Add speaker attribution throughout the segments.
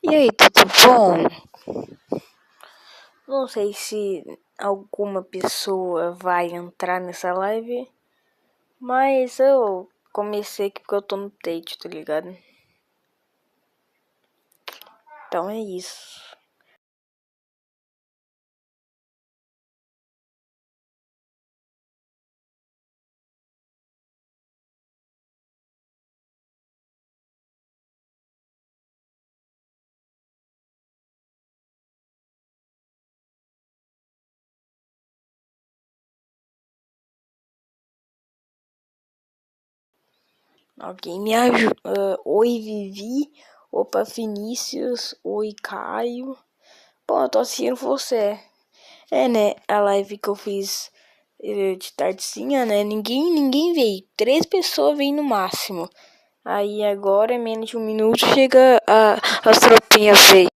Speaker 1: E aí, tudo bom? Não sei se alguma pessoa vai entrar nessa live, mas eu comecei aqui porque eu tô no Tate, tá ligado? Então é isso. Alguém me ajuda. Oi, Vivi. Opa, Vinícius. Oi, Caio. Bom, eu tô assistindo você. É, né? A live que eu fiz de tardezinha, né? Ninguém veio. 3 pessoas veio no máximo. Aí agora, em menos de 1 minuto, chega as tropinhas veio.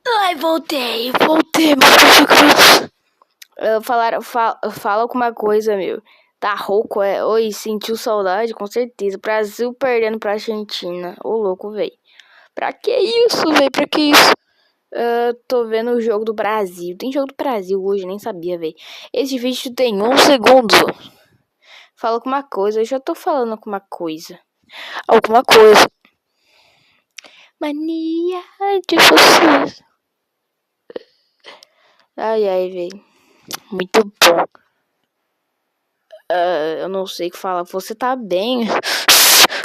Speaker 1: Ai, voltei, meu Deus. Fala alguma coisa, meu. Tá rouco, é? Oi, sentiu saudade? Com certeza. Brasil perdendo pra Argentina. Ô, louco, velho. Pra que isso, velho? Pra que isso? Tô vendo o jogo do Brasil. Tem jogo do Brasil hoje, nem sabia, velho. Esse vídeo tem 1 segundo. Fala alguma coisa. Eu já tô falando alguma coisa. Alguma coisa. Mania de vocês. Ai, ai, velho. Muito bom. Eu não sei o que falar. Você tá bem?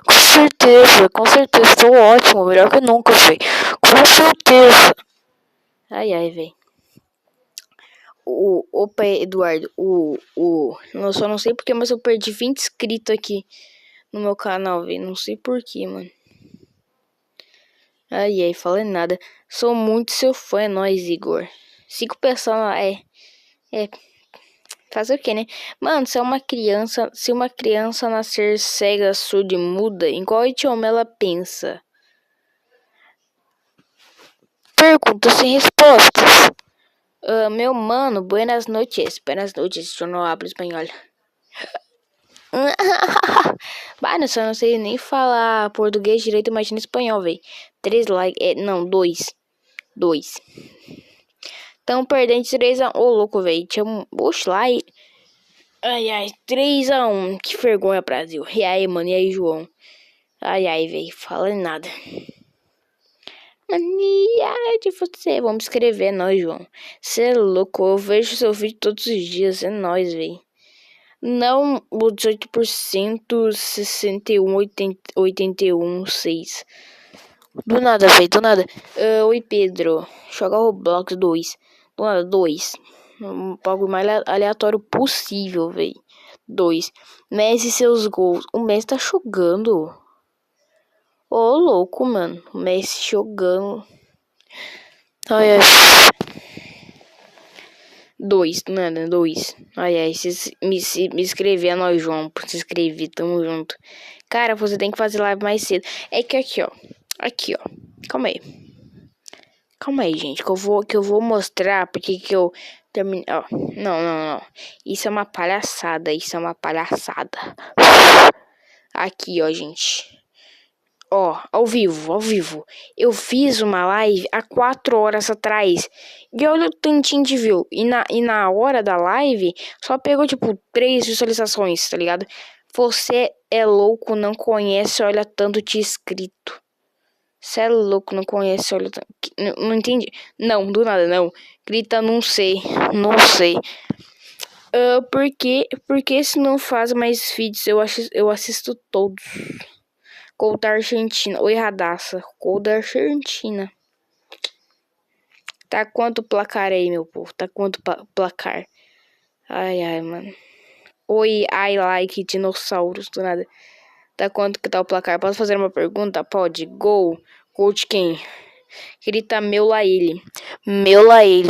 Speaker 1: Com certeza. Tô ótimo. Melhor que nunca, velho. Com certeza. Ai, ai, velho. Opa, Eduardo. Eu só não sei porque, mas eu perdi 20 inscritos aqui no meu canal, velho. Não sei porquê, mano. Ai, ai, falando nada. Sou muito seu fã, é nóis, Igor. 5 pessoas, é. Fazer o que, né? Mano, se uma criança nascer cega, surda e muda, em qual idioma ela pensa? Perguntas sem respostas. Meu mano, buenas noches. Buenas noches, eu não hablo espanhol. Mano, eu não sei nem falar português direito, imagina espanhol, velho. 3 likes, não, 2. 2. Tão perdendo 3-1. Ô, louco, velho. Tinha um... Oxe, lá e... Ai, ai, 3-1. Que vergonha, Brasil. E aí, mano, e aí, João? Ai, ai, velho, fala nada. Mania de você. Vamos escrever, nós, João. Cê é louco, eu vejo seu vídeo todos os dias. É nóis, velho. Não o 18%, 61, 81, 6. Do nada, velho, do nada. Oi, Pedro. Joga Roblox 2. Do nada, 2. Um bagulho mais aleatório possível, velho. 2. Messi e seus gols. O Messi tá jogando. Ô, louco, mano. O Messi jogando. Ai, ai. 2, nada, 2. Ai, ai, me inscrever, é nóis, João. Se inscrever, tamo junto. Cara, você tem que fazer live mais cedo. É que aqui, ó. Aqui, ó. Calma aí. Calma aí, gente. Que eu vou mostrar porque que eu terminei. Ó. Não. Isso é uma palhaçada. Isso é uma palhaçada. Aqui, ó, gente. Ó, ao vivo. Eu fiz uma live há 4 horas atrás. E olha o tantinho de view. E na hora da live, só pegou, tipo, 3 visualizações, tá ligado? Você é louco, não conhece, olha tanto de inscrito. Você é louco, não conhece, olha tanto... Não entendi. Não, do nada, não. Grita, não sei. Não sei. Porque se não faz mais vídeos, eu assisto todos. Gol da Argentina. Oi, Radassa. Gol da Argentina. Tá quanto o placar aí, meu povo? Tá quanto placar? Ai, ai, mano. Oi, I like dinossauros, do nada. Tá quanto que tá o placar? Posso fazer uma pergunta? Pode. Gol. Gol de quem? Grita meu lá ele. Meu lá ele.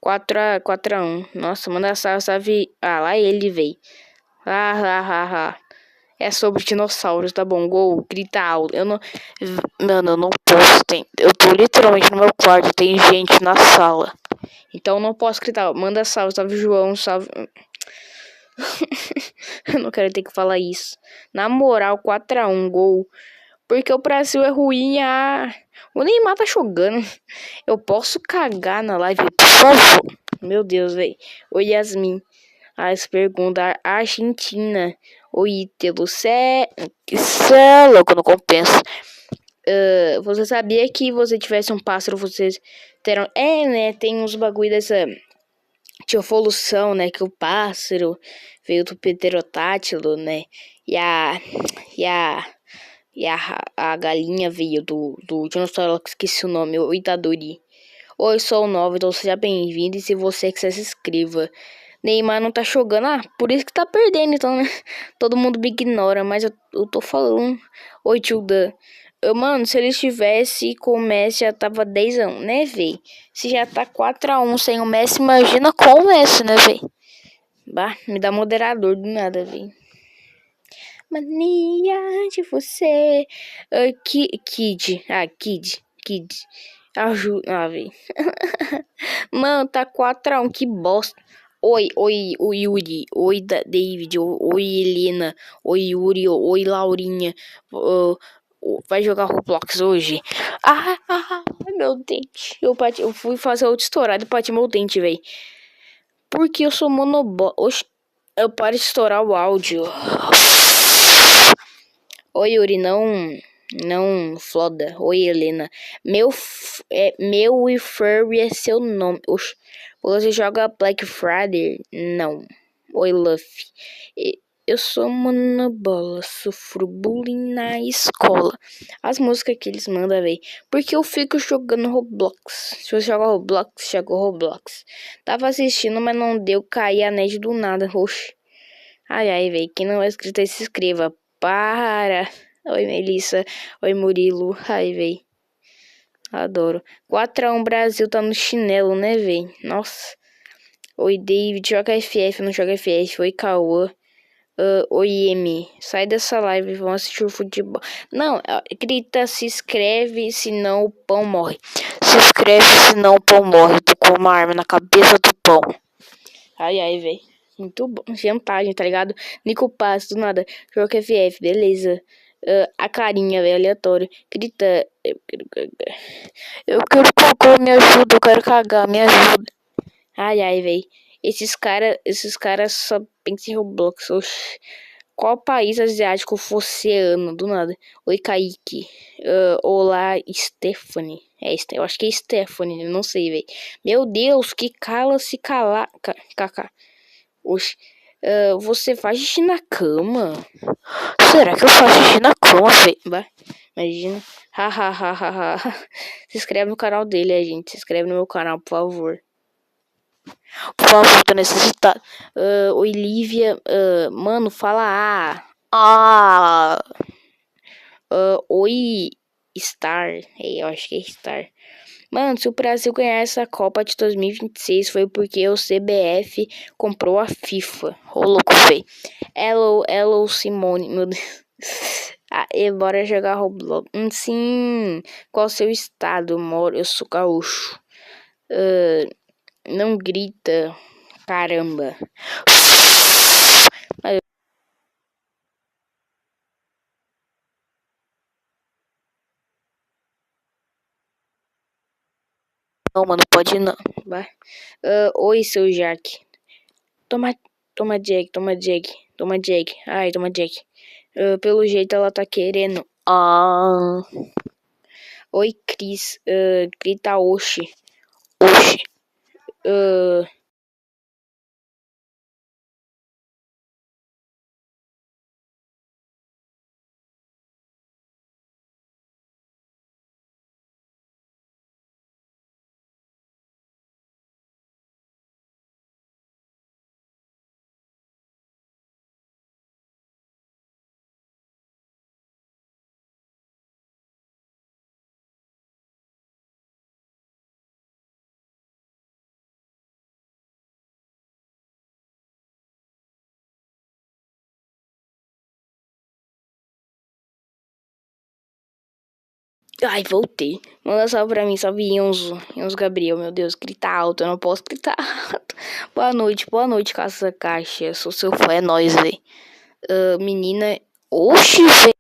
Speaker 1: 4-1. Nossa, manda salve. Ah, lá ele veio. Ah. É sobre dinossauros, tá bom? Gol, grita alto. Eu não. Mano, eu não posso. Eu tô literalmente no meu quarto, tem gente na sala. Então eu não posso gritar. Manda salve, João, salve. Eu não quero ter que falar isso. Na moral, 4-1, gol. Porque o Brasil é ruim. O Neymar tá jogando. Eu posso cagar na live, por favor? Meu Deus, velho. Oi, Yasmin. As perguntas. Argentina. Oi, Ítalo. Cê é louco, não compensa. Você sabia que você tivesse um pássaro, vocês terão. Né? Tem uns bagulho dessa. De evolução, né? Que o pássaro veio do pterodátilo, né? E a galinha veio do dinossauro, que esqueci o nome, o Itadori. Oi, sou o Nova, então seja bem-vindo. E se você quiser, se inscreva. Neymar não tá jogando. Por isso que tá perdendo, então, né? Todo mundo me ignora, mas eu tô falando. Oi, tio Dan. Mano, se ele estivesse com o Messi, já tava 10-1, né, véi? Se já tá 4-1 sem o Messi, imagina com o Messi, né, véi? Bah, me dá moderador do nada, véi. Mania de você. Kid. Kid. Ajuda. Véi. Mano, tá 4-1, que bosta. Oi, o Yuri. Oi, David. Oi, Helena. Oi, Yuri. Oi, Laurinha. Vai jogar Roblox hoje? Meu dente. Eu fui fazer outra estourada e bati meu dente, velho. Porque eu sou monobó. Oxe, eu paro de estourar o áudio. Oi, Yuri, não floda. Oi, Helena. Meu e Furry é seu nome. Oxe, você joga Black Friday? Não. Oi, Luffy. Eu sou monobola, sofro bullying na escola. As músicas que eles mandam, véi. Porque eu fico jogando Roblox. Se você joga Roblox, joga Roblox. Tava assistindo, mas não deu. Cair a net do nada, roxo. Ai, véi. Quem não é inscrito, se inscreva. Para. Oi, Melissa. Oi, Murilo. Ai, véi. Adoro. 4-1 Brasil tá no chinelo, né, véi? Nossa. Oi, David. Joga FF, não joga FF. Oi, Cauã. Oi, M. Sai dessa live e vão assistir o futebol. Não, grita, se inscreve, senão o pão morre. Se inscreve, senão o pão morre. Tu com uma arma na cabeça do pão. Ai, véi. Muito bom. Chantagem, tá ligado? Nico Pass, do nada. Joga FF, beleza. A carinha, velho, aleatório. Grita. Eu quero cocô, me ajuda. Eu quero cagar, me ajuda. Ai, véi. Esses caras só pensam em Roblox. Oxi. Qual país asiático fosse ano? Do nada. Oi, Kaique. Olá, Stephanie. Eu acho que é Stephanie, eu não sei, velho. Meu Deus, que cala-se calar. Kaká. Oxi. Você faz xixi na cama? Será que eu faço xixi na cama, velho? Imagina. Hahaha. Se inscreve no canal dele, gente. Se inscreve no meu canal, por favor. Por favor, tô necessitado. Oi, Lívia. Mano, fala oi, Star. Eu acho que é Star. Mano, se o Brasil ganhar essa Copa de 2026 foi porque o CBF comprou a FIFA. Ô, louco, feio. Hello, Simone. Meu Deus. E bora jogar Roblox. Sim. Qual o seu estado? Eu sou gaúcho. Não grita. Caramba. Não, mano, pode não. Vai. Oi, seu Jack. Toma Jack. Ai, toma Jack. Pelo jeito ela tá querendo. Oi, Cris. Grita Oxi. Ai, voltei. Manda salve pra mim, salve Enzo Gabriel, meu Deus, grita alto, eu não posso gritar alto. Boa noite, Caça Caixa. Sou seu fã, é nóis, velho. Menina. Oxi, velho.